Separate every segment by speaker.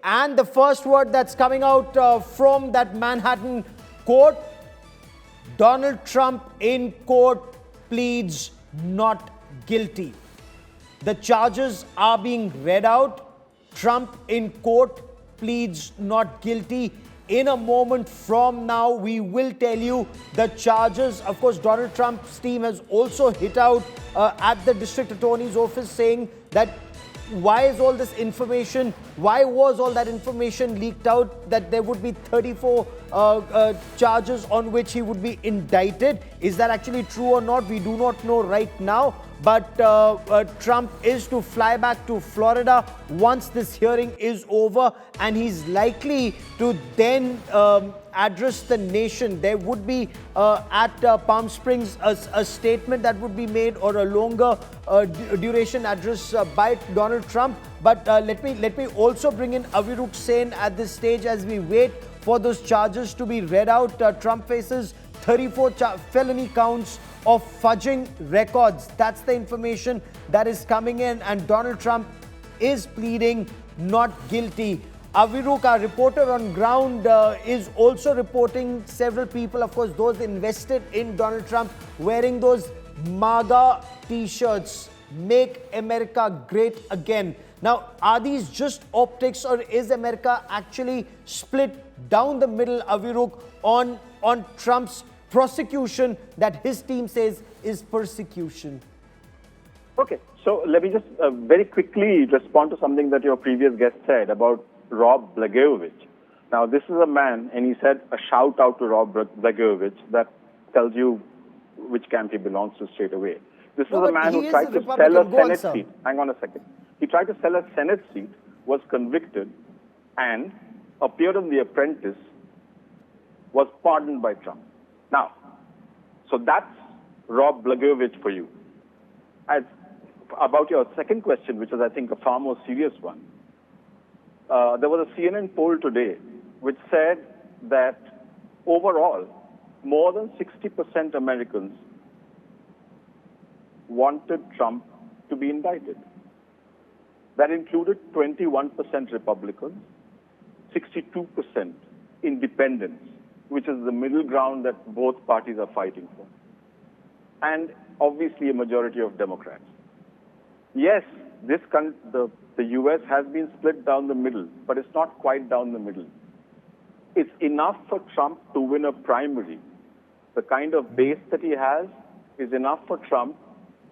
Speaker 1: And the first word that's coming out from that Manhattan court, Donald Trump in court pleads not guilty. The charges are being read out. Trump in court pleads not guilty. In a moment from now, we will tell you the charges. Of course, Donald Trump's team has also hit out at the district attorney's office saying that why is all this information, why was all that information leaked out, that there would be 34 charges on which he would be indicted. Is that actually true or not? We do not know right now. But Trump is to fly back to Florida once this hearing is over, and he's likely to then address the nation. There would be at Palm Springs a statement that would be made, or a longer duration address by Donald Trump. But let me also bring in Aviruk Sen at this stage as we wait for those charges to be read out. Trump faces 34 felony counts of fudging records. That's the information that is coming in, and Donald Trump is pleading not guilty. Aviruk, our reporter on ground, is also reporting several people, of course, those invested in Donald Trump, wearing those MAGA t-shirts, Make America Great Again. Now, are these just optics, or is America actually split down the middle, Aviruk, on Trump's prosecution that his team says is persecution?
Speaker 2: Okay, so let me just very quickly respond to something that your previous guest said about Rob Blagojevich. Now, this is a man, and he said a shout out to Rob Blagojevich that tells you which camp he belongs to straight away. This is a man who tried to sell a Senate seat. Hang on a second. He tried to sell a Senate seat, was convicted, and appeared on The Apprentice, was pardoned by Trump. Now, so that's Rob Blagojevich for you. As about your second question, which is, I think, a far more serious one, there was a CNN poll today which said that overall, more than 60% Americans wanted Trump to be indicted. That included 21% Republicans, 62% independents, which is the middle ground that both parties are fighting for, and obviously a majority of Democrats. Yes, the U.S. has been split down the middle, but it's not quite down the middle. It's enough for Trump to win a primary. The kind of base that he has is enough for Trump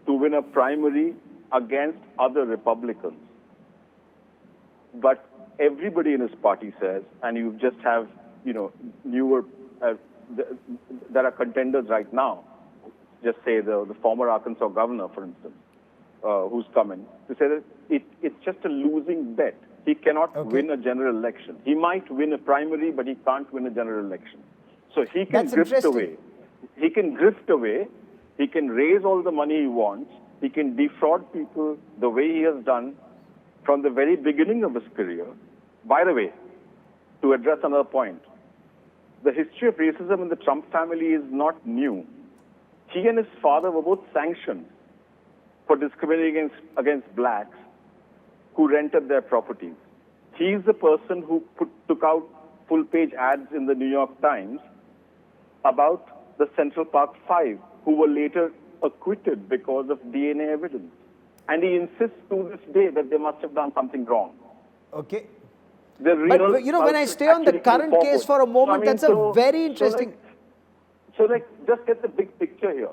Speaker 2: to win a primary against other Republicans. But everybody in his party says, and you just have, newer, there are contenders right now, just say the former Arkansas governor, for instance, who's coming, to say that it's just a losing bet. He cannot win a general election. He might win a primary, but he can't win a general election. So he can drift away. He can drift away. He can raise all the money he wants. He can defraud people the way he has done from the very beginning of his career. By the way, to address another point, the history of racism in the Trump family is not new. He and his father were both sanctioned for discriminating against blacks who rented their properties. He's the person who took out full-page ads in the New York Times about the Central Park Five, who were later acquitted because of DNA evidence. And he insists to this day that they must have done something wrong.
Speaker 1: Okay.
Speaker 2: But
Speaker 1: when I stay on the current case for a moment, that's a very interesting...
Speaker 2: So just get the big picture here.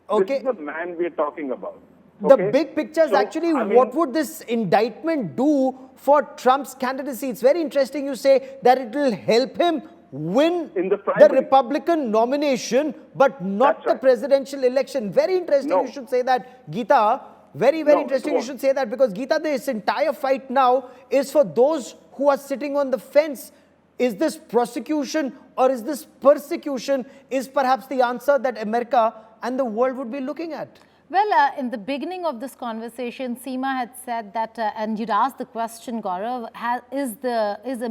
Speaker 1: Okay.
Speaker 2: This is the man we're talking about.
Speaker 1: The big picture is actually what would this indictment do for Trump's candidacy? It's very interesting you say that it will help him win the Republican nomination, but not the presidential election. Very interesting you should say that, Geeta. Very interesting you should say that, because, Geeta, this entire fight now is for those who are sitting on the fence. Is this prosecution or is this persecution is perhaps the answer that America and the world would be looking at?
Speaker 3: Well, in the beginning of this conversation, Seema had said that, and you'd asked the question, Gaurav, is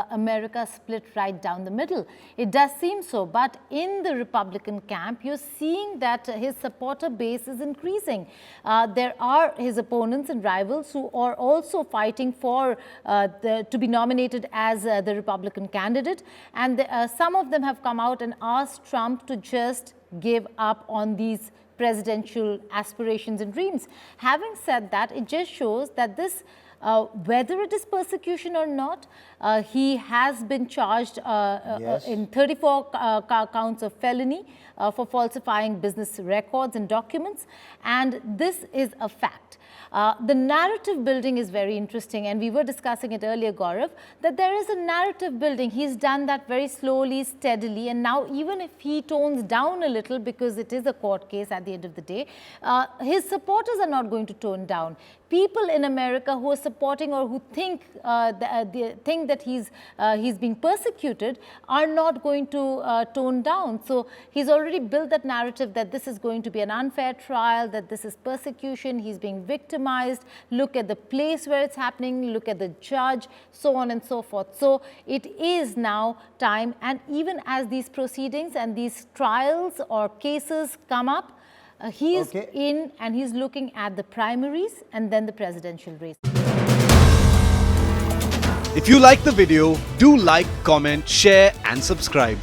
Speaker 3: America split right down the middle? It does seem so, but in the Republican camp, you're seeing that his supporter base is increasing. There are his opponents and rivals who are also fighting for to be nominated as the Republican candidate, and some of them have come out and asked Trump to just give up on these presidential aspirations and dreams. Having said that, it just shows that this, whether it is persecution or not, he has been charged in 34 counts of felony for falsifying business records and documents, and this is a fact. The narrative building is very interesting, and we were discussing it earlier, Gaurav, that there is a narrative building. He's done that very slowly, steadily, and now even if he tones down a little, because it is a court case at the end of the day, his supporters are not going to tone down. People in America who are supporting or who think that he's being persecuted are not going to tone down. So he's already built that narrative that this is going to be an unfair trial, that this is persecution, he's being victimized, look at the place where it's happening, look at the judge, so on and so forth. So it is now time, and even as these proceedings and these trials or cases come up, he's in and he's looking at the primaries and then the presidential race.
Speaker 4: If you like the video, do like, comment, share and subscribe.